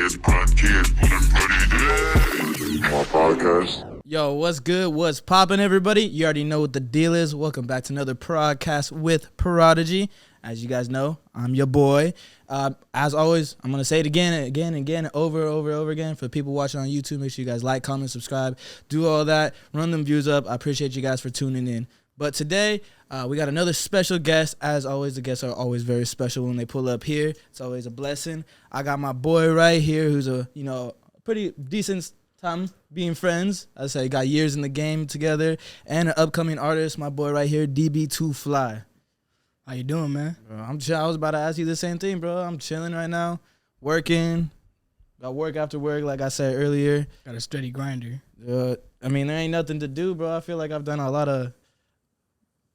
My podcast. Yo, what's good? What's poppin', everybody? You already know what the deal is. Welcome back to another podcast with Prodigy. As you guys know, I'm your boy. As always, I'm going to say it again, over again. For people watching on YouTube, make sure you guys like, comment, subscribe, do all that. Run them views up. I appreciate you guys for tuning in. But today, we got another special guest. As always, the guests are always very special when they pull up here. It's always a blessing. I got my boy right here who's a, pretty decent time being friends. I say got years in the game together, and an upcoming artist, my boy right here, DB2Fly. How you doing, man? Bro, I'm chill. I was about to ask you the same thing, bro. I'm chilling right now, working. Got work after work, like I said earlier. Got a steady grinder. There ain't nothing to do, bro. I feel like I've done a lot of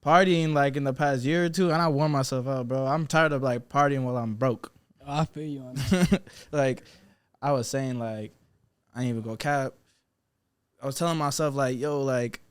partying, like, in the past year or two, and I wore myself out, bro. I'm tired of, like, partying while I'm broke. Oh, I feel you on that. Like, I was saying, like, I ain't even go cap. I was telling myself, like, yo, like,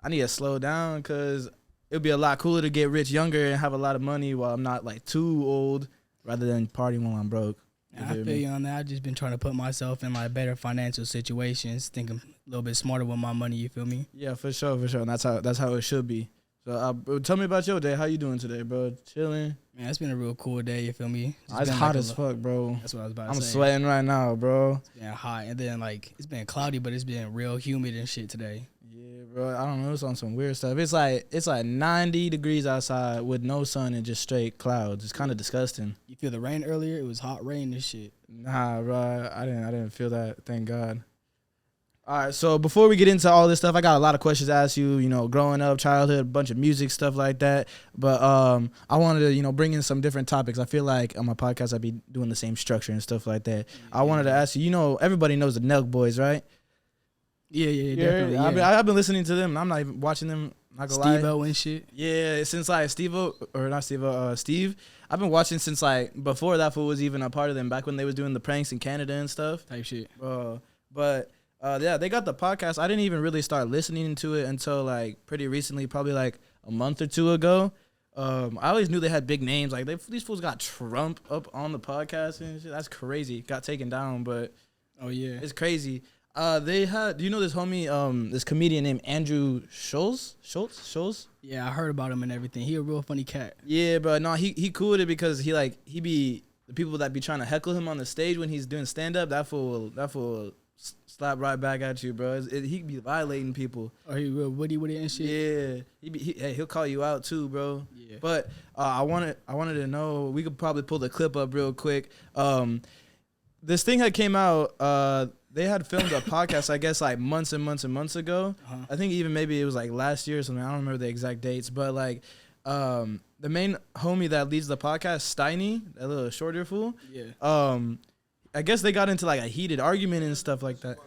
I need to slow down because it would be a lot cooler to get rich younger and have a lot of money while I'm not, like, too old rather than partying while I'm broke. I feel you on that. I've just been trying to put myself in, like, better financial situations, thinking a little bit smarter with my money, you feel me? Yeah, for sure. And that's how it should be. So tell me about your day. How you doing today, bro? Chilling? Man, it's been a real cool day, you feel me? It's hot as fuck, bro. That's what I was about to I'm say. sweating right now, bro. It's been hot, and then, like, it's been cloudy, but it's been real humid and shit today. Yeah, bro. I don't know. It's on some weird stuff. It's like 90 degrees outside with no sun and just straight clouds. It's kind of disgusting. You feel the rain earlier? It was hot rain and shit. Nah, bro. I didn't feel that. Thank God. All right, so before we get into all this stuff, I got a lot of questions to ask you, growing up, childhood, a bunch of music, stuff like that. But I wanted to, bring in some different topics. I feel like on my podcast, I'd be doing the same structure and stuff like that. Yeah. I wanted to ask you, everybody knows the Nelk Boys, right? Yeah, definitely. Yeah. I've been listening to them. I'm not even watching them. Not gonna lie. Steve-O and shit. Yeah, since like Steve. I've been watching since like before that fool was even a part of them, back when they was doing the pranks in Canada and stuff. Type shit. Yeah, they got the podcast. I didn't even really start listening to it until like pretty recently, probably like a month or two ago. I always knew they had big names. Like these fools got Trump up on the podcast and shit. That's crazy. Got taken down, but oh yeah, it's crazy. They had. Do you know this homie? This comedian named Andrew Schulz? Yeah, I heard about him and everything. He a real funny cat. Yeah, but no, he cool with it because he be the people that be trying to heckle him on the stage when he's doing stand up. That fool slap right back at you, bro. He be violating people. Oh, he real witty with it and shit. Yeah, he'll call you out too, bro. Yeah. But I wanted to know. We could probably pull the clip up real quick. This thing had came out. They had filmed a podcast, I guess, like months and months and months ago. Uh-huh. I think even maybe it was like last year or something. I don't remember the exact dates, but like the main homie that leads the podcast, Steiny, that little shorter fool. Yeah. I guess they got into like a heated argument and stuff like that.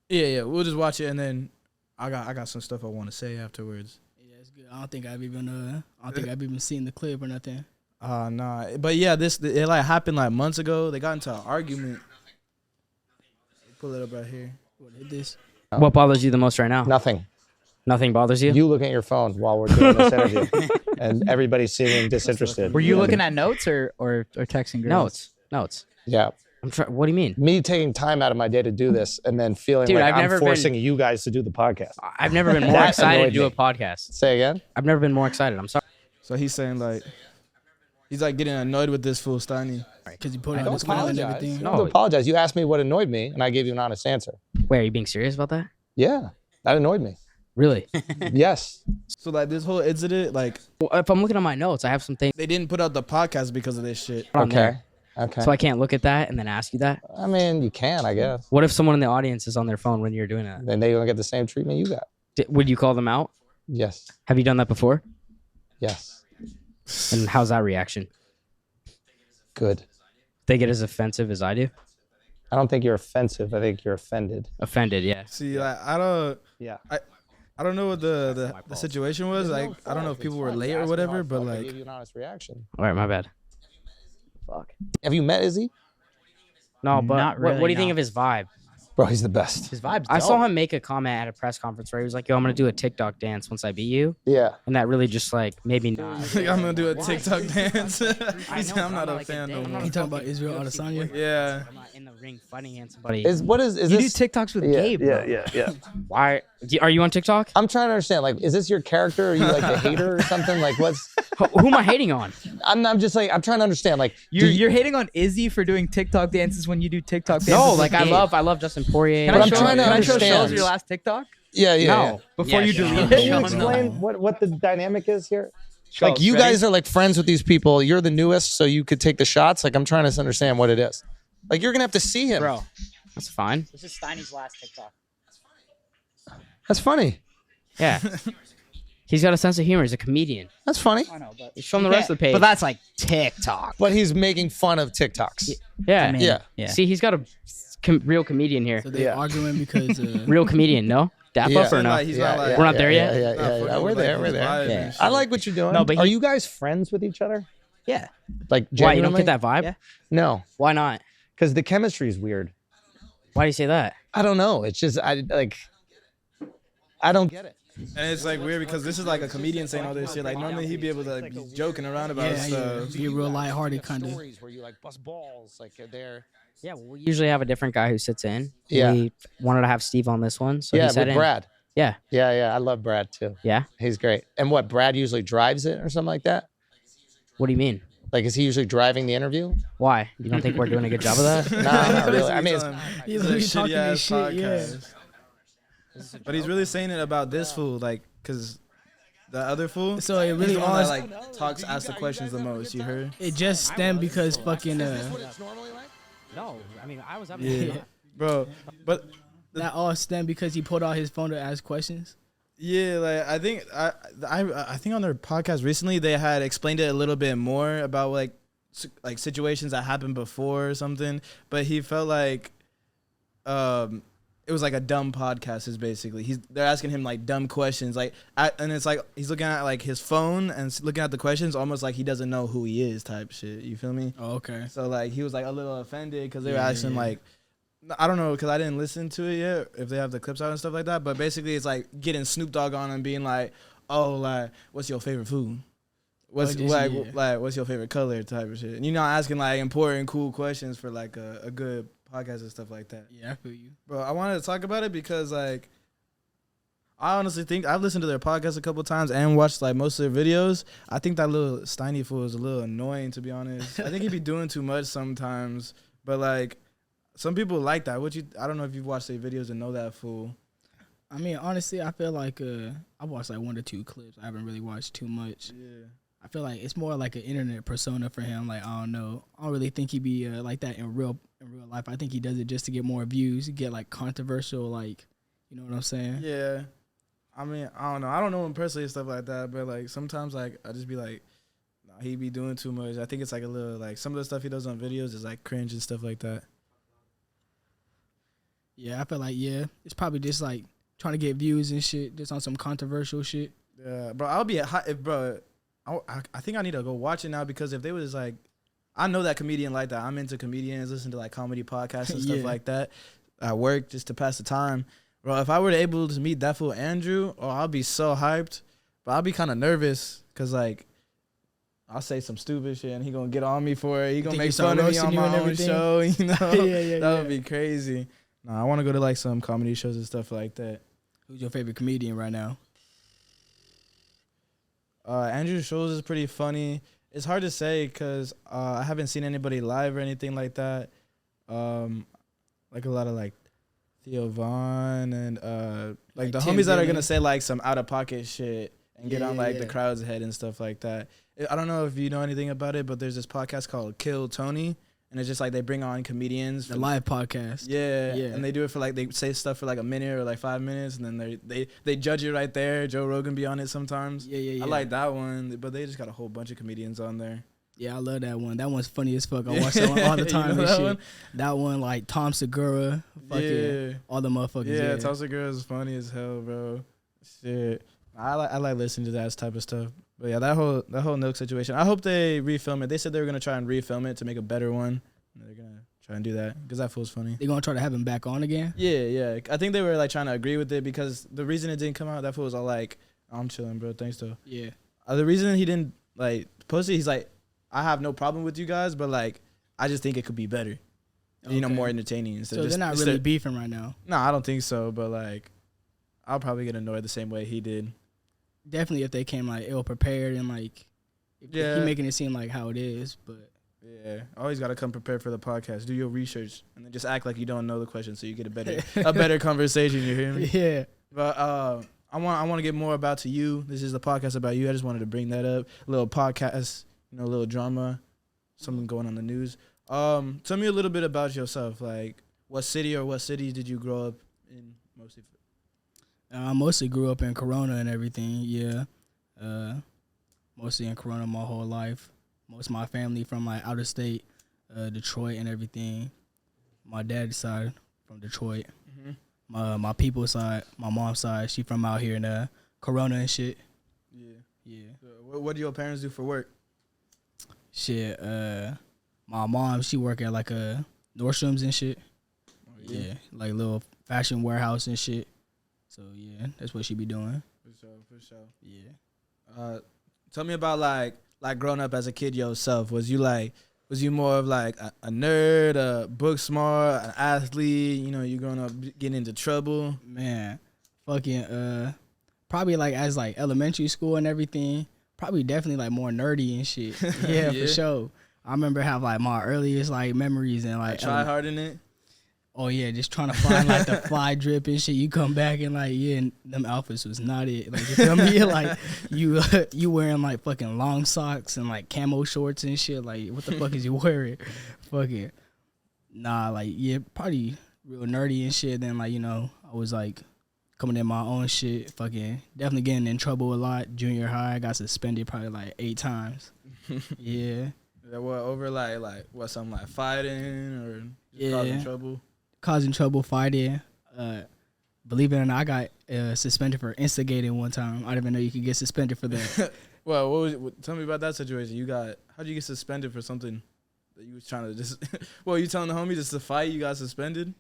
Yeah, we'll just watch it and then I got some stuff I want to say afterwards. Yeah, it's good. I don't think I've even seen the clip or nothing. Nah. But yeah, it like happened like months ago. They got into an argument. Pull it up right here. What is this? What bothers you the most right now? Nothing. Nothing bothers you? You looking at your phone while we're doing this interview, and everybody's seeming disinterested. Were you looking at notes or texting girls? Notes. Yeah. What do you mean? Me taking time out of my day to do this and then feeling Dude, like I'm forcing you guys to do the podcast. I've never been more excited to do a podcast. Say again? I've never been more excited. I'm sorry. So he's saying like, he's like getting annoyed with this fool Steiny. Because you put on the smile and everything. No, don't apologize. You asked me what annoyed me, and I gave you an honest answer. Wait, are you being serious about that? Yeah, that annoyed me. Really? Yes. So like this whole incident, like, well, if I'm looking at my notes, I have some things. They didn't put out the podcast because of this shit. Okay. So I can't look at that and then ask you that? I mean, you can, I guess. What if someone in the audience is on their phone when you're doing that? Then they're going to get the same treatment you got. Would you call them out? Yes. Have you done that before? Yes. And how's that reaction? Good. They get as offensive as I do? I don't think you're offensive. I think you're offended. Offended, yeah. See, like, I don't know what the fault. situation was. Like, I don't know if people were late or whatever, but I like, gave you an honest reaction. All right, my bad. Fuck. Have you met Izzy? No, but Not really, what do you think no. of his vibe? Bro, he's the best. His vibes. I saw dope. him make a comment at a press conference where he was like, "Yo, I'm gonna do a TikTok dance once I beat you," Yeah. and that really just like made me not. Like, I'm gonna do a TikTok dance. I He said, know, I'm but not a like fan no I'm more. You talking about Israel Adesanya? Yeah. I'm not in the ring fighting against somebody. Is You this? do TikToks with Gabe, bro. Yeah. Why are you on TikTok? I'm trying to understand. Like, is this your character? Are you like a hater or something? Like, what's? Who am I hating on? I'm just like I'm trying to understand. Like, You're hating on Izzy for doing TikTok dances when you do TikTok dances. No, with like I Gabe. love Justin Poirier. Can But I I'm show, trying to can I show understand. shows your last TikTok yeah. No. before you Sean. delete Can it? you Sean, explain what the dynamic is here? Show Like, us. you Ready? guys are like friends with these people. You're the newest, so you could take the shots. Like, I'm trying to understand what it is. Like, you're gonna have to see him. Bro, that's fine. This is Steiny's last TikTok. That's funny. Yeah. He's got a sense of humor. He's a comedian. That's funny. I know, but He's showing the rest of the page. But that's like TikTok. But he's making fun of TikToks. yeah. mean- Yeah. Yeah. See, he's got a real comedian here. So they're Yeah. arguing because Real comedian, no? Dap Yeah. up or no? Like, he's not like, We're not there yet? Yeah. We're there. We're there. Yeah. I like what you're doing. No, but are he- you guys friends with each other? Yeah. Like, Why, you don't genuinely? get that vibe? Yeah. No, Why not? because the chemistry is weird. Why do you say that? I don't know. It's just I don't get it. And it's like weird because this is like a comedian saying all this shit. Like normally he'd be able to like be joking around about yeah, stuff. be real lighthearted kind of. Stories where you like bust balls, like they're Yeah, well, we usually have a different guy who sits in. Yeah. We wanted to have Steve on this one, so yeah he sat with in. Brad. Yeah. Yeah. I love Brad too. Yeah? He's great. And what Brad usually drives it or something like that. What do you mean? Like, is he usually driving the interview? Why? You don't think we're doing a good job of that? No, not really. I mean, it's, He's a really shitty talking ass this shit, yeah. podcast. But he's really saying it about this fool, like, cause the other fool. So it He's really the one all that like asks the questions the most. You heard? it just stemmed because fucking No, I mean, I was up Yeah, bro. But that all stemmed because he pulled out his phone to ask questions. yeah, like I think on their podcast recently they had explained it a little bit more about like situations that happened before or something. But he felt like it was like a dumb podcast. Is basically they're asking him like dumb questions, like and it's like he's looking at like his phone and looking at the questions almost like he doesn't know who he is type shit. You feel me? Oh, okay. So like he was like a little offended because they were Yeah, asking yeah. like, I don't know because I didn't listen to it yet if they have the clips out and stuff like that. But basically it's like getting Snoop Dogg on and being like, oh, like what's your favorite food? What's just- like yeah. like what's your favorite color type of shit? And you're not asking like important cool questions for like a good podcast and stuff like that. Yeah, I feel you. Bro, I wanted to talk about it because like I honestly think I've listened to their podcast a couple times and watched like most of their videos. I think that little Steiny fool is a little annoying to be honest. I think he be doing too much sometimes. But like some people like that. I don't know if you've watched their videos and know that fool. I mean, honestly, I feel like I watched like 1 or 2 clips. I haven't really watched too much. Yeah. I feel like it's more like an internet persona for him. Like I don't know. I don't really think he'd be like that in real life. I think he does it just to get more views, get like controversial, like you know what I'm saying? Yeah. I mean, I don't know. I don't know him personally and stuff like that, but like sometimes like I just be like, nah, he be doing too much. I think it's like a little like some of the stuff he does on videos is like cringe and stuff like that. Yeah, I feel like it's probably just like trying to get views and shit, just on some controversial shit. Yeah, bro. I'll be hot if bro. I think I need to go watch it now because if they was like, I know that comedian like that. I'm into comedians, listen to like comedy podcasts and stuff Yeah. like that at work just to pass the time. Bro, if I were able to meet that fool Andrew, I'll be so hyped. But I'll be kind of nervous because like I'll say some stupid shit and he gonna get on me for it. He gonna think make he start fun of me roasting on you my and own everything? show. You know, Yeah, that would be crazy. Nah, I want to go to like some comedy shows and stuff like that. Who's your favorite comedian right now? Andrew Schulz is pretty funny. It's hard to say because I haven't seen anybody live or anything like that. Like a lot of like Theo Vaughn and like Like the Tim homies that are Dillon. gonna say like some out of pocket shit and get Yeah, on like yeah. the crowd's head and stuff like that. I don't know if you know anything about it, but there's this podcast called Kill Tony, and it's just like they bring on comedians. The live podcast. Yeah, Yeah. and they do it for like they say stuff for like a minute or like 5 minutes, and then they judge it right there. Joe Rogan be on it sometimes. Yeah. I like that one, but they just got a whole bunch of comedians on there. Yeah, I love that one. That one's funny as fuck. I Yeah. watch that one all the You time know and that shit. one? That one, like Tom Segura, fucking Yeah, all the motherfuckers. yeah. Tom Segura is funny as hell, bro. Shit, I like listening to that type of stuff. But yeah, that whole Nook situation. I hope they refilm it. They said they were gonna try and refilm it to make a better one. They're gonna try and do that because that feels funny. They gonna try to have him back on again? Yeah. I think they were like trying to agree with it because the reason it didn't come out, that fool was all like, "I'm chilling, bro. Thanks though." Yeah. The reason he didn't like post it, he's like, "I have no problem with you guys, but like, I just think it could be better, you know, Okay. more entertaining." Instead So of they're not instead- really beefing right now. No, I don't think so. But like, I'll probably get annoyed the same way he did. Definitely if they came like ill prepared and like, if Yeah. he making it seem like how it is. But Yeah, always gotta come prepared for the podcast. Do your research and then just act like you don't know the question, so you get a better conversation. You hear me? yeah. But I want to get more about to you. This is the podcast about you. I just wanted to bring that up. A little podcast, you know, a little drama, something going on in the news. Tell me a little bit about yourself. Like, what city or what cities did you grow up in mostly? I mostly grew up in Corona and everything. Yeah. Mostly in Corona my whole life. Most of my family from like out of state, Detroit and everything. My dad's side from Detroit. Mm-hmm. My people's side, my mom's side, she from out here in Corona and shit. Yeah. Yeah. What do your parents do for work? Shit. My mom, she work at like a Nordstrom's and shit. Yeah. Like little fashion warehouse and shit. So yeah, that's what she be doing. For sure. Yeah. Tell me about like growing up as a kid yourself. Was you more of like a nerd, a book smart, an athlete? You know, you growing up getting into trouble. Man, fucking probably like as like elementary school and everything, probably definitely like more nerdy and shit. Yeah, Yeah. for sure. I remember have like my earliest like memories and I like try hard in it. oh yeah, just trying to find like the fly drip and shit. You come back and like yeah, and them outfits was not it. Like you feel me? Like you wearing like fucking long socks and like camo shorts and shit. Like what the fuck is you wearing? Fucking nah, like yeah, probably real nerdy and shit. Then like you know I was like coming in my own shit. Fucking definitely getting in trouble a lot. Junior high, I got suspended probably like 8 times. Yeah. Yeah, what over like what something like fighting or just Yeah. causing trouble? Causing trouble, fighting. Believe it or not, I got suspended for instigating one time. I didn't even know you could get suspended for that. Well, tell me about that situation. How'd you get suspended for something that you was trying to just? Well, you telling the homie just to fight? You got suspended?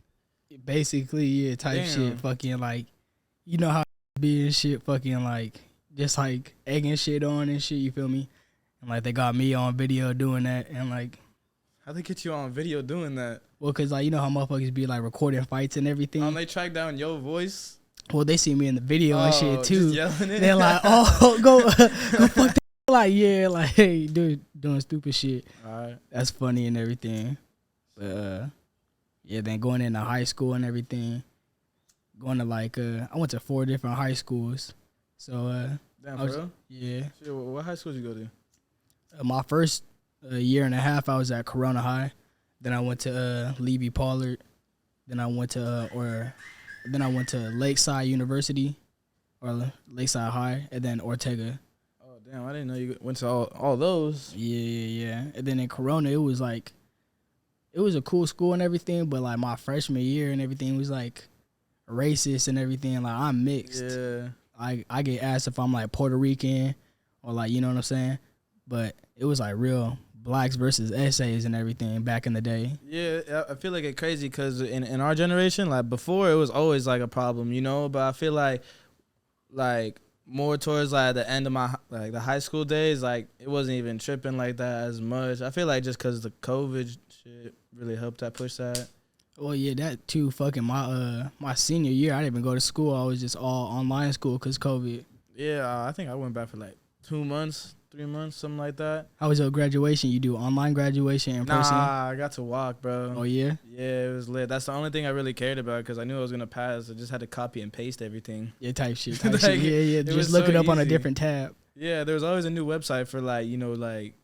Basically, yeah, type Damn. shit. Fucking like, you know how be and shit. Fucking like, just like egging shit on and shit. You feel me? And like they got me on video doing that, and like, How'd they get you on video doing that? well, cause like you know how motherfuckers be like recording fights and everything. They track down your voice. Well, they see me in the video and shit too. Just yelling it. They're like, oh, go fuck that. Like, yeah, like, hey, dude, doing stupid shit. All right. That's funny and everything. But, yeah, then going into high school and everything. Going to, like, I went to 4 different high schools. So, Damn, I was- for real? yeah. Shit, what high school did you go to? My first year and a half, I was at Corona High. Then I went to Levy Pollard. Then I went to Lakeside University or Lakeside High, and then Ortega. Oh, damn, I didn't know you went to all those. Yeah. And then in Corona, it was like, it was a cool school and everything, but like my freshman year and everything was like racist and everything. Like I'm mixed. Yeah. I get asked if I'm like Puerto Rican or like, you know what I'm saying? But it was like real blacks versus essays and everything back in the day. Yeah, I feel like it's crazy because in our generation, like before, it was always like a problem, you know. But I feel like more towards like the end of my like the high school days, like it wasn't even tripping like that as much. I feel like just because the COVID shit really helped that push that. Well, yeah, that too. Fucking my senior year, I didn't even go to school. I was just all online school because COVID. Yeah, I think I went back for like 2 months, 3 months, something like that. How was your graduation? You do online graduation in person? Nah, I got to walk, bro. Oh yeah. Yeah, it was lit. That's the only thing I really cared about because I knew I was gonna pass. I just had to copy and paste everything. Yeah, type shit. Like, Yeah. it Just was look so it up on a easy. different tab. Yeah, there was always a new website for like, you know, like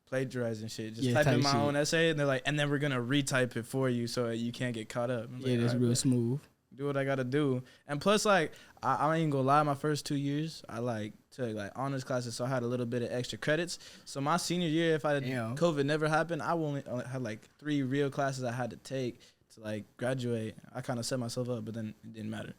plagiarizing shit. Just Yeah, type in type my shit. own essay and they're like, and then we're gonna retype it for you so that you can't get caught up. I'm Yeah, like, that's "Alright, real bet. smooth. Do what I gotta do. And plus, like, I ain't gonna lie, my first 2 years, I like took like honors classes, so I had a little bit of extra credits. So my senior year, if Damn. COVID never happened, I only had like 3 real classes I had to take to like graduate. I kind of set myself up, but then it didn't matter.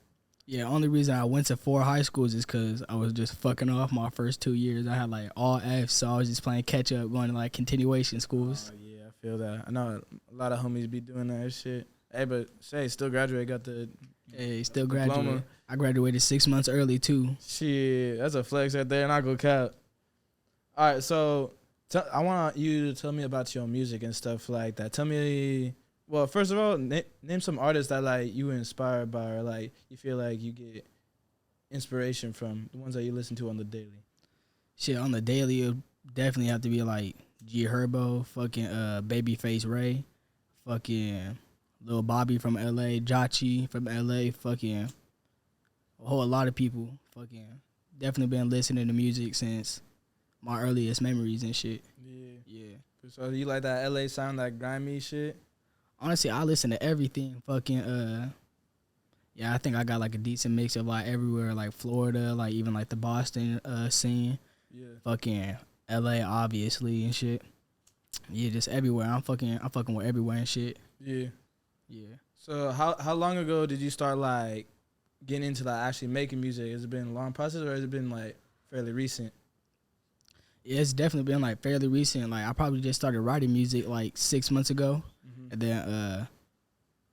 Yeah, only reason I went to 4 high schools is because I was just fucking off my first 2 years. I had like all Fs, so I was just playing catch up, going to like continuation schools. Yeah, I feel that. I know a lot of homies be doing that shit. Hey, but say still graduate, got the Hey, still diploma. graduate. I graduated 6 months early too. Shit. That's a flex right there, and I go cap. All right, so I want you to tell me about your music and stuff like that. Tell me, well, first of all, name some artists that like you were inspired by, or like you feel like you get inspiration from, the ones that you listen to on the daily. Shit, on the daily, it would definitely have to be like G Herbo, fucking Babyface Ray, fucking Lil Bobby from LA, Jachi from LA, fucking a whole lot of people. Fucking definitely been listening to music since my earliest memories and shit. Yeah. Yeah. So you like that LA sound, that grimy shit? Honestly, I listen to everything. Fucking yeah, I think I got like a decent mix of like everywhere, like Florida, like even like the Boston scene. Yeah. Fucking LA obviously and shit. Yeah, just everywhere. I'm fucking with everywhere and shit. Yeah. Yeah. So how long ago did you start like getting into like actually making music? Has it been a long process, or has it been like fairly recent? Yeah, it's definitely been like fairly recent. Like I probably just started writing music like 6 months ago, and then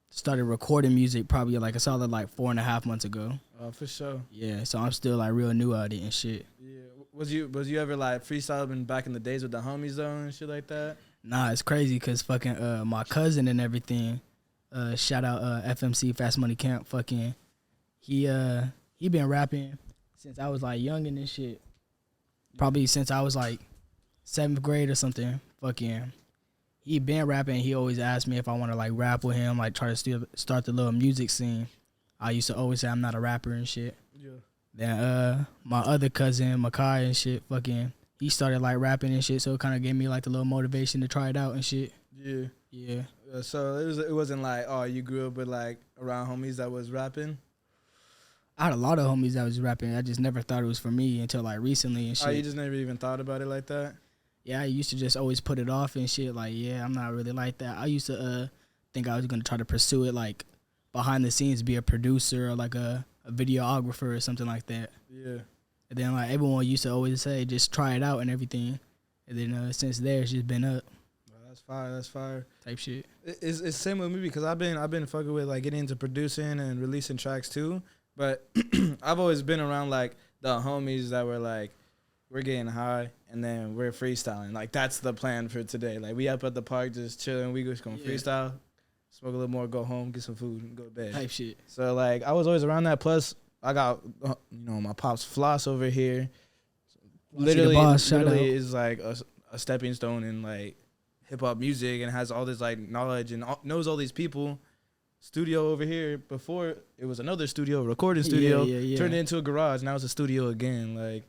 started recording music probably like a solid like 4.5 months ago. Oh, for sure. Yeah, so I'm still like real new at it and shit. Yeah. Was you ever like freestyling back in the days with the homies though and shit like that? Nah, it's crazy because fucking my cousin and everything. Shout out FMC Fast Money Camp. Fucking he been rapping since I was like young and shit. Probably since I was like 7th grade or something. Fucking he been rapping. He always asked me if I want to like rap with him, like try to start the little music scene. I used to always say I'm not a rapper and shit. Yeah. Then my other cousin Makai and shit, fucking he started like rapping and shit, so it kind of gave me like the little motivation to try it out and shit. Yeah. Yeah. So it wasn't like, oh, you grew up with like around homies that was rapping. I had a lot of homies that was rapping. I just never thought it was for me until like recently and shit. Oh, you just never even thought about it like that? Yeah, I used to just always put it off and shit. Like, yeah, I'm not really like that. I used to think I was gonna try to pursue it like behind the scenes, be a producer or like a videographer or something like that. Yeah. And then like everyone used to always say, just try it out and everything. And then since there, it's just been up Well, that's fire. That's fire. type shit. It's same with me because I've been fucking with like getting into producing and releasing tracks too. But I've always been around like the homies that were like, we're getting high and then we're freestyling. Like that's the plan for today. Like we up at the park just chilling. We just gonna freestyle, smoke a little more, go home, get some food, and go to bed. Type shit. So like I was always around that. Plus I got my pops Floss over here. Literally is like a stepping stone in like hip hop music and has all this like knowledge and knows all these people. Studio over here before it was another studio, recording studio, turned it into a garage. Now it's a studio again. Like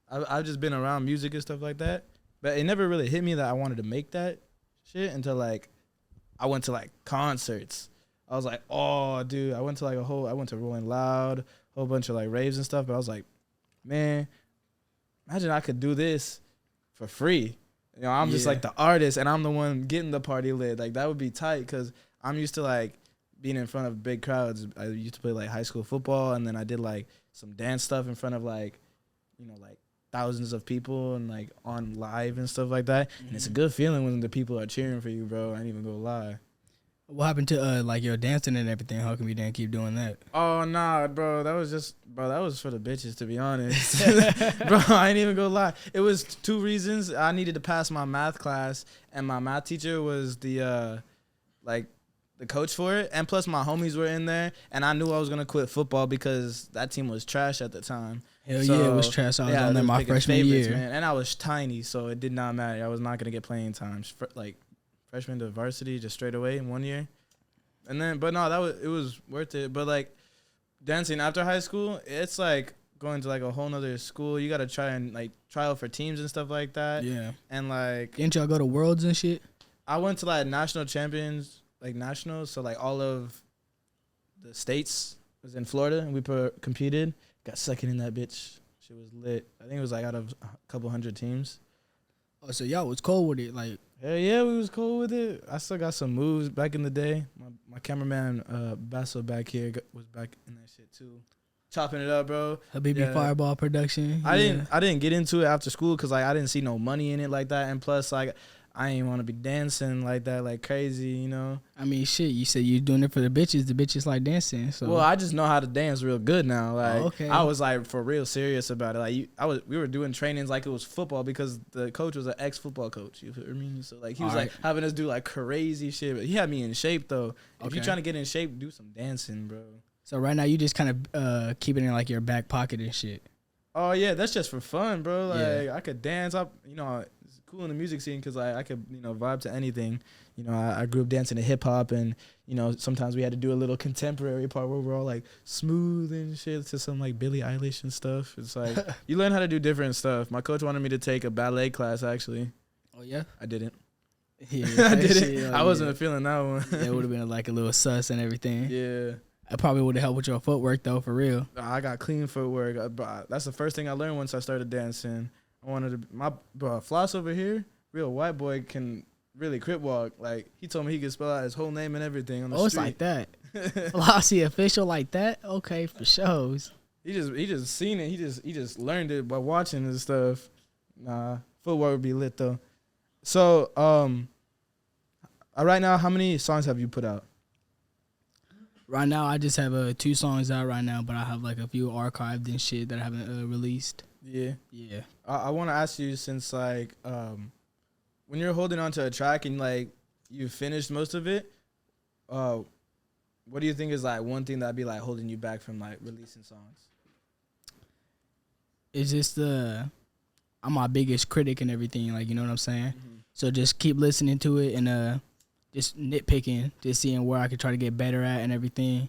I've just been around music and stuff like that, but it never really hit me that I wanted to make that shit until like I went to like concerts. I was like, oh, dude, I went to Rolling Loud, a whole bunch of like raves and stuff. But I was like, man, imagine I could do this for free. You know, I'm just like the artist and I'm the one getting the party lit. Like that would be tight because I'm used to like being in front of big crowds. I used to play like high school football, and then I did like some dance stuff in front of like, like thousands of people and like on live and stuff like that. And it's a good feeling when the people are cheering for you, bro. I ain't even gonna lie. What happened to like your dancing and everything? How come you didn't keep doing that? Oh nah, bro. That was for the bitches, to be honest. Bro, I ain't even gonna lie. It was 2 reasons. I needed to pass my math class, and my math teacher was the coach for it, and plus my homies were in there, and I knew I was gonna quit football because that team was trash at the time. Hell yeah, it was trash. I was on there my freshman year, man, and I was tiny, so it did not matter. I was not gonna get playing times like freshman to varsity just straight away in 1 year, and then but no, it was worth it. But like dancing after high school, it's like going to like a whole nother school. You gotta try and like try out for teams and stuff like that. Yeah, and like didn't y'all go to Worlds and shit? I went to like national champions. Like nationals, so like all of the states was in Florida, and we competed. Got second in that bitch. Shit was lit. I think it was like out of a couple hundred teams. Oh, so y'all was cold with it, like. Hell yeah, we was cool with it. I still got some moves back in the day. My cameraman Basso back here was back in that shit too, chopping it up, bro. Habibi Fireball production. I didn't get into it after school because like I didn't see no money in it like that, and plus like I ain't want to be dancing like that, like crazy, you know. I mean, shit. You said you're doing it for the bitches. The bitches like dancing. So Well, I just know how to dance real good now. Like, okay. I was like for real serious about it. Like, we were doing trainings like it was football because the coach was an ex-football coach. You feel me? So like, he was like having us do like crazy shit. But he had me in shape though. If you're trying to get in shape, do some dancing, bro. So right now you just kind of keep it in like your back pocket and shit. Oh yeah, that's just for fun, bro. Like Yeah. I could dance up, you know. It's cool in the music scene because I could, you know, vibe to anything. You know, I grew up dancing to hip hop, and you know, sometimes we had to do a little contemporary part where we're all like smooth and shit to some like Billie Eilish and stuff. It's like you learn how to do different stuff. My coach wanted me to take a ballet class. Actually, Oh yeah. I didn't. Yeah, I that didn't. shit, I wasn't feeling that one. Yeah, it would have been like a little sus and everything. Yeah. It probably would have helped with your footwork though, for real. I got clean footwork. That's the first thing I learned once I started dancing. I wanted to. My bro, Floss over here, real white boy, can really crip walk. Like he told me he could spell out his whole name and everything on the Oh, it's street. like that. Flossie official like that? Okay, for shows. He just seen it. He just learned it by watching and stuff. Nah, footwork would be lit though. So right now, how many songs have you put out? Right now, I just have 2 songs out right now, but I have like a few archived and shit that I haven't released. Yeah. Yeah. I want to ask you, since like when you're holding on to a track and like you finished most of it, what do you think is like one thing that'd be like holding you back from like releasing songs? It's just I'm my biggest critic and everything, like, you know what I'm saying? So just keep listening to it and just nitpicking, just seeing where I could try to get better at and everything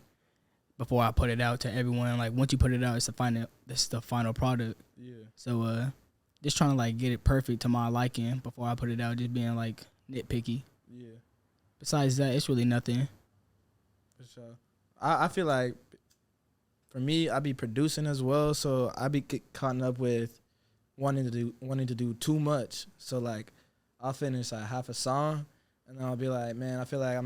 before I put it out to everyone. Like once you put it out, it's the final product. Yeah. So just trying to like get it perfect to my liking before I put it out, just being like nitpicky. Yeah. Besides that, it's really nothing. For sure. I feel like for me, I be producing as well, so I be caught up with wanting to do too much. So like, I'll finish like half a song, and then I'll be like, man, I feel like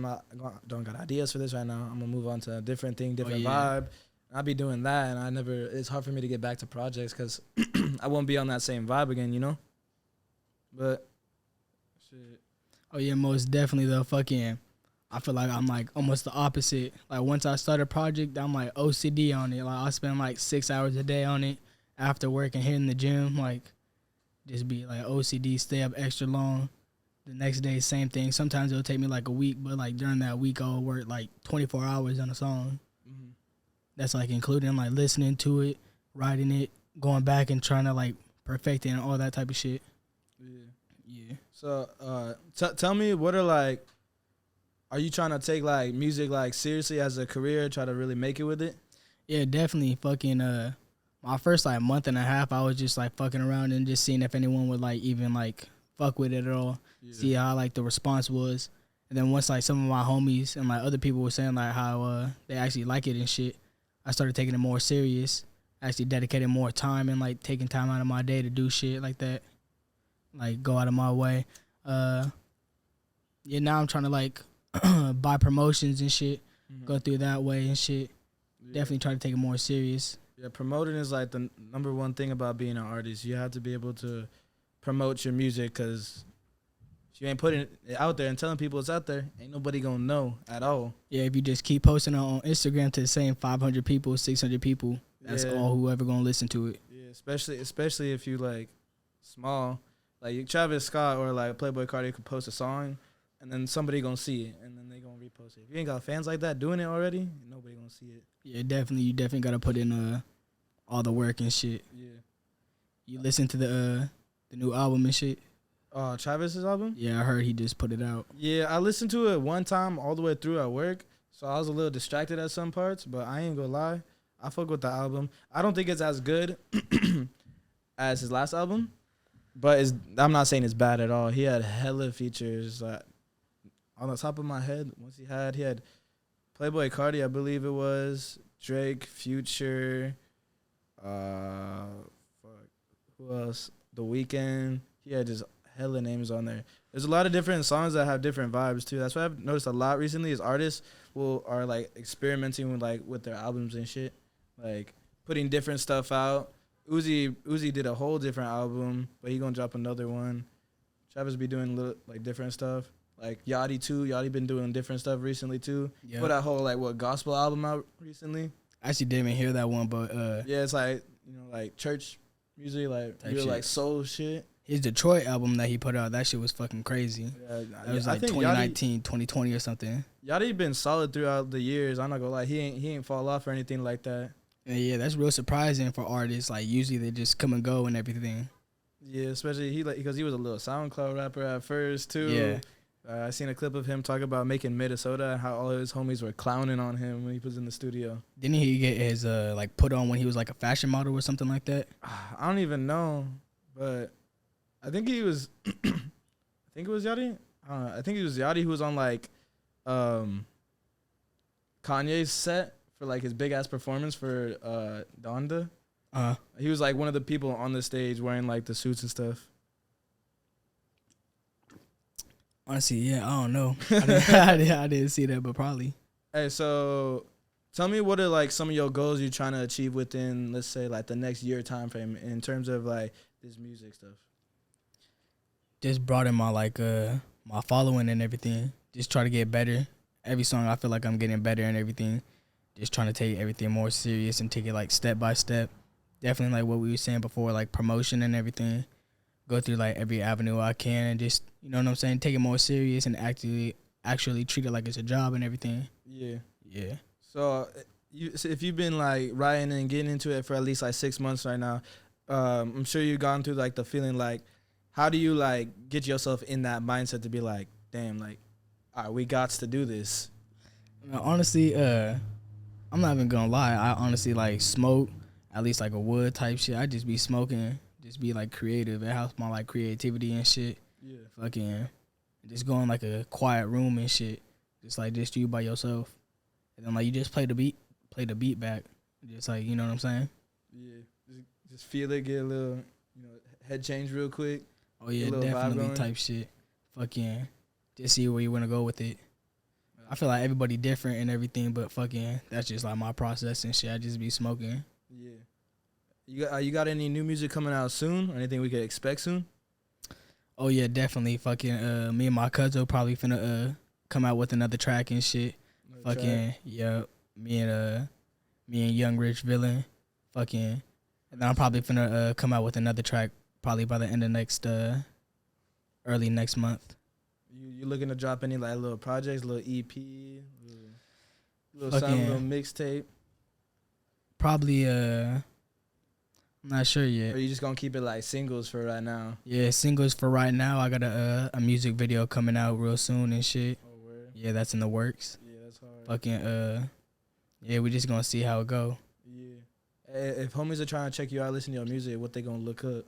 don't got ideas for this right now. I'm gonna move on to a different thing, different vibe. I'll be doing that, and it's hard for me to get back to projects because I won't be on that same vibe again, you know. But shit. Oh yeah, most definitely though. I feel like I'm like almost the opposite. Like once I start a project, I'm like OCD on it. Like I spend like 6 hours a day on it after work and hitting the gym. Like just be like OCD, stay up extra long. The next day, same thing. Sometimes it'll take me like a week, but like during that week, I'll work like 24 hours on a song. Mm-hmm. That's like including like listening to it, writing it, going back and trying to like perfect it and all that type of shit. Yeah. So tell me, what are you trying to take like music like seriously as a career, try to really make it with it? Yeah, definitely. My first like month and a half, I was just like fucking around and just seeing if anyone would like even like fuck with it at all. Yeah. See how like the response was. And then once like some of my homies and like other people were saying like how they actually like it and shit, I started taking it more serious. Actually dedicating more time and like taking time out of my day to do shit like that. Like go out of my way. Now I'm trying to like buy promotions and shit. Go through that way and shit. Yeah. Definitely try to take it more serious. Yeah, promoting is like the number one thing about being an artist. You have to be able to promote your music, because if you ain't putting it out there and telling people it's out there, ain't nobody gonna know at all. Yeah, if you just keep posting it on Instagram to the same 500 people, 600 people, that's all whoever gonna listen to it. Yeah, especially if you like small, like Travis Scott or like Playboy Cardi could post a song, and then somebody gonna see it, and then they gonna repost it. If you ain't got fans like that doing it already, nobody gonna see it. Yeah, definitely. You definitely gotta put in all the work and shit. Yeah. You listen to the new album and shit. Travis's album? Yeah, I heard he just put it out. Yeah, I listened to it one time all the way through at work, so I was a little distracted at some parts, but I ain't gonna lie, I fuck with the album. I don't think it's as good as his last album, but I'm not saying it's bad at all. He had hella features. On the top of my head, he had Playboy Cardi, I believe it was, Drake, Future, who else? The Weeknd. He had just hella names on there. There's a lot of different songs that have different vibes too. That's what I've noticed a lot recently is artists are like experimenting with their albums and shit, like putting different stuff out. Uzi did a whole different album, but he gonna drop another one. Travis be doing little like different stuff. Like Yachty too. Yachty been doing different stuff recently too. Yeah. Put that whole like gospel album out recently. I actually didn't even hear that one, but Yeah, it's like like church music, like Type real shit. like soul shit. his Detroit album that he put out, that shit was fucking crazy. Yeah, That was I like think 2019, 2020 or something. Yachty been solid throughout the years. I'm not gonna lie, he ain't fall off or anything like that. And yeah, that's real surprising for artists. Like usually they just come and go and everything. Yeah, especially because he was a little SoundCloud rapper at first too. Yeah. I seen a clip of him talk about making Minnesota and how all of his homies were clowning on him when he was in the studio. Didn't he get his like put on when he was like a fashion model or something like that? I don't even know, but I think he was. I think it was Yachty. I don't know. I think it was Yachty who was on like Kanye's set for like his big ass performance for Donda. He was like one of the people on the stage wearing like the suits and stuff. Honestly, yeah, I don't know. I didn't see that, but probably. Hey, so tell me what are like some of your goals you're trying to achieve within, let's say, like the next year time frame in terms of like this music stuff. Just broaden my like my following and everything. Just try to get better. Every song I feel like I'm getting better and everything. Just trying to take everything more serious and take it like step by step. Definitely like what we were saying before, like promotion and everything. Go through like every avenue I can and just, you know what I'm saying, take it more serious and actually treat it like it's a job and everything. Yeah. Yeah. So if you've been like writing and getting into it for at least like 6 months right now, I'm sure you've gone through like the feeling like, how do you like get yourself in that mindset to be like, damn, like, all right, we got to do this. Honestly, I'm not even gonna lie. I honestly like smoke, at least like a wood type shit. I just be smoking, just be like creative. It helps my like creativity and shit. Yeah. Fucking just go in like a quiet room and shit. Just you by yourself. And then like you just play the beat back. Just like, you know what I'm saying? Yeah. Just feel it, get a little, head change real quick. Oh yeah, a little vibe definitely going. type shit. Fucking just see where you wanna go with it. I feel like everybody different and everything, but fucking that's just like my process and shit. I just be smoking. Yeah. You got any new music coming out soon? Or anything we could expect soon? Oh yeah, definitely. Fucking me and my cousin probably finna come out with another track and shit. Fucking yeah, me and Young Rich Villain. Fucking and then I'm probably finna come out with another track probably by the end of early next month. You looking to drop any like little projects, little EP, little Fuck something, yeah. little mixtape? Probably I'm not sure yet. Or you just gonna keep it like singles for right now? Yeah, singles for right now. I got a music video coming out real soon and shit. Oh, word. Yeah, that's in the works. Yeah, that's hard. Fucking yeah, we just gonna see how it go. Yeah. If homies are trying to check you out, listen to your music, what they gonna look up?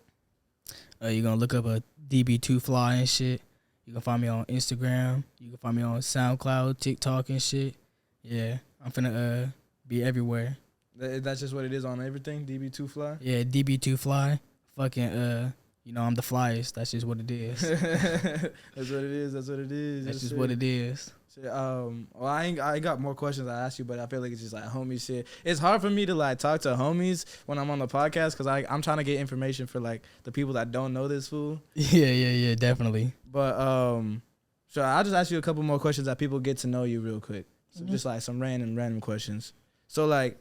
You gonna look up a DB2 Fly and shit. You can find me on Instagram. You can find me on SoundCloud, TikTok and shit. Yeah, I'm finna be everywhere. That's just what it is on everything. DB2 Fly. Yeah, DB2 Fly. Fucking I'm the flyest. That's just what it is. That's what it is. That's what it is. That's just what it is. Shit, well, I ain't got more questions I ask you, but I feel like it's just like homie shit. It's hard for me to like talk to homies when I'm on the podcast because I'm trying to get information for like the people that don't know this fool. Yeah, definitely. But so I'll just ask you a couple more questions that people get to know you real quick. So just like some random questions. So like,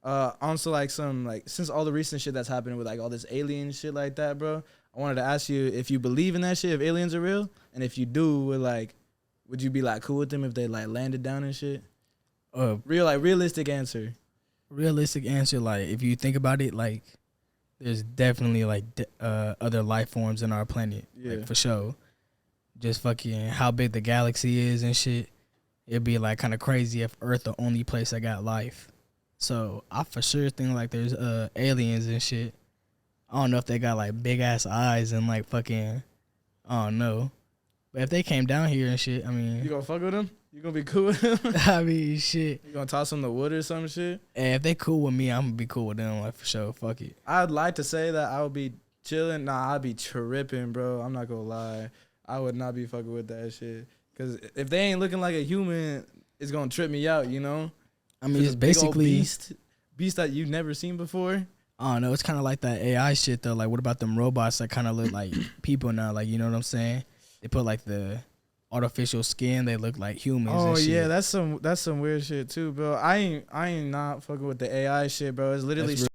also like some like since all the recent shit that's happening with like all this alien shit like that, bro. I wanted to ask you if you believe in that shit, if aliens are real, and if you do, would you be like cool with them if they like landed down and shit? Realistic answer. Realistic answer, like if you think about it, like there's definitely like other life forms in our planet, like, for sure. Just fucking how big the galaxy is and shit. It'd be like kind of crazy if Earth the only place that got life. So I for sure think like there's aliens and shit. I don't know if they got like big ass eyes and like fucking, I don't know. But if they came down here and shit, I mean, You gonna fuck with them? You gonna be cool with them? I mean, shit. You gonna toss them the wood or some shit? And if they cool with me, I'm gonna be cool with them, like for sure. Fuck it. I'd like to say that I would be chilling. Nah, I'd be tripping, bro. I'm not gonna lie. I would not be fucking with that shit. Cause if they ain't looking like a human, it's gonna trip me out, you know? I mean, it's a big old basically beast that you've never seen before. I don't know. It's kind of like that AI shit though. Like, what about them robots that kind of look like people now? Like, you know what I'm saying? They put like the artificial skin. They look like humans. Oh and shit. yeah, that's some weird shit too, bro. I ain't not fucking with the AI shit, bro. It's literally That's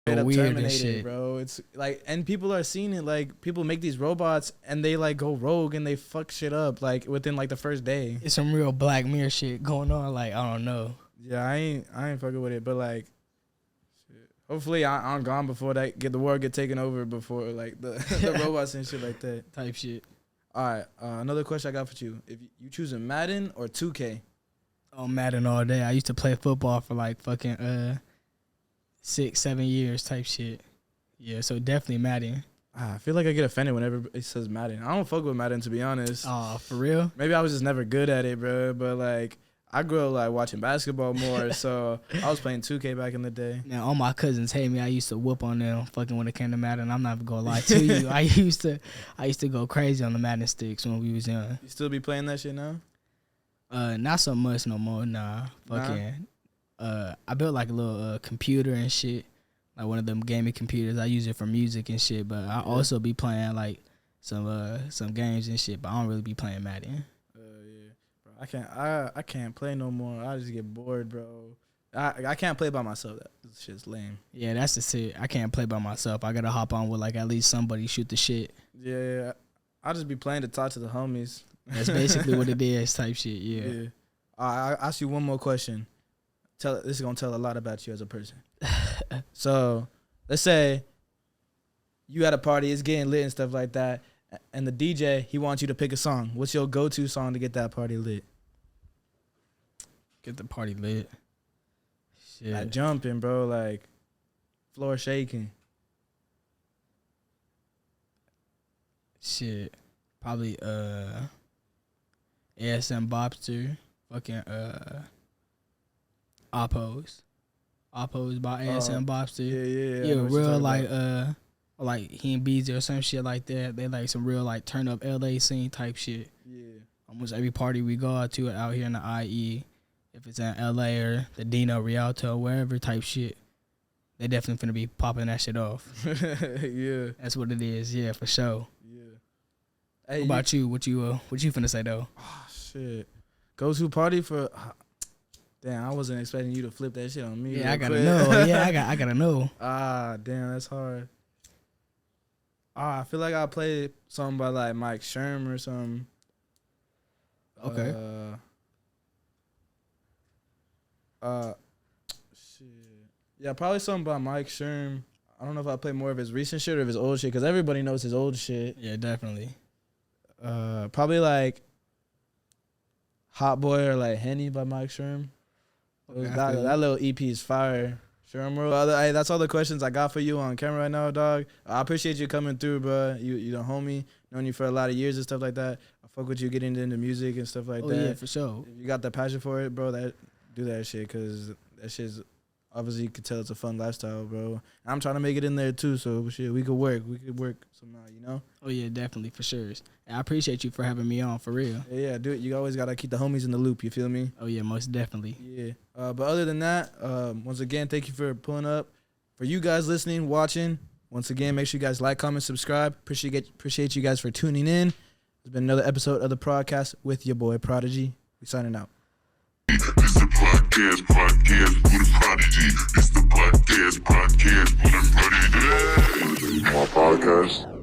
straight up weird and Terminator, shit. bro. It's like, and people are seeing it. Like, people make these robots and they like go rogue and they fuck shit up like within like the first day. It's some real Black Mirror shit going on. Like, I don't know. Yeah, I ain't fucking with it, but like, shit. Hopefully I'm gone before the war get taken over before like the the robots and shit like that. Type shit. All right, another question I got for you: if you choosing Madden or 2K? Oh, Madden all day. I used to play football for like fucking 6-7 years type shit. Yeah, so definitely Madden. I feel like I get offended whenever it says Madden. I don't fuck with Madden, to be honest. Oh, for real? Maybe I was just never good at it, bro. But like, I grew up like watching basketball more, so I was playing 2K back in the day. Now all my cousins hate me. I used to whoop on them fucking when it came to Madden. I'm not even gonna lie to you. I used to go crazy on the Madden sticks when we was young. You still be playing that shit now? Not so much no more. Nah. Fucking I built like a little computer and shit. Like one of them gaming computers. I use it for music and shit, but I also be playing like some games and shit, but I don't really be playing Madden. Yeah, bro. I can't play no more. I just get bored, bro. I can't play by myself. That shit's lame. Yeah, that's the shit. I can't play by myself. I gotta hop on with like at least somebody shoot the shit. Yeah, I just be playing to talk to the homies. That's basically what it is, type shit. Yeah. I ask you one more question. This is gonna tell a lot about you as a person. So, let's say you at a party, it's getting lit and stuff like that, and the DJ, he wants you to pick a song. What's your go-to song to get that party lit? Get the party lit. Shit. Like jumping, bro, like floor shaking. Shit. Probably ASM Bobster. Fucking Oppos. Oppos by ASM Bobster. Yeah. Yeah, I know what you're real talking like about. like he and Beezy or some shit like that. They like some real like turn up LA scene type shit. Yeah. Almost every party we go out to out here in the IE, if it's in LA or the Dino Rialto, wherever type shit, they definitely finna be popping that shit off. Yeah. That's what it is, yeah, for sure. Yeah. Hey, What about you? What you finna say though? shit. Go-to party for... Damn, I wasn't expecting you to flip that shit on me. Yeah, real I gotta quick. know. Yeah, I gotta know. Damn, that's hard. I feel like I played something by like Mike Sherm or something. Okay. Shit. Yeah, probably something by Mike Sherm. I don't know if I play more of his recent shit or of his old shit, because everybody knows his old shit. Yeah, definitely. Probably like Hot Boy or like Henny by Mike Sherm. Okay, I that feel you. little EP is fire. Sherm World. Hey, that's all the questions I got for you on camera right now, dog. I appreciate you coming through, bro. You the homie. Known you for a lot of years and stuff like that. I fuck with you getting into music and stuff like Oh that. yeah, for sure. If you got the passion for it, bro, do that shit, because that shit's obviously, you could tell it's a fun lifestyle, bro. I'm trying to make it in there too, so shit, we could work somehow, you know? Oh yeah, definitely for sure. And I appreciate you for having me on for real. Yeah, do it. You always gotta keep the homies in the loop, you feel me? Oh yeah, most definitely. Yeah. But other than that, once again, thank you for pulling up. For you guys listening, watching, once again, make sure you guys like, comment, subscribe. Appreciate you guys for tuning in. There's been another episode of the podcast with your boy Prodigy. We signing out. It's the podcast with a prodigy. It's the podcast with a prodigy. My podcast.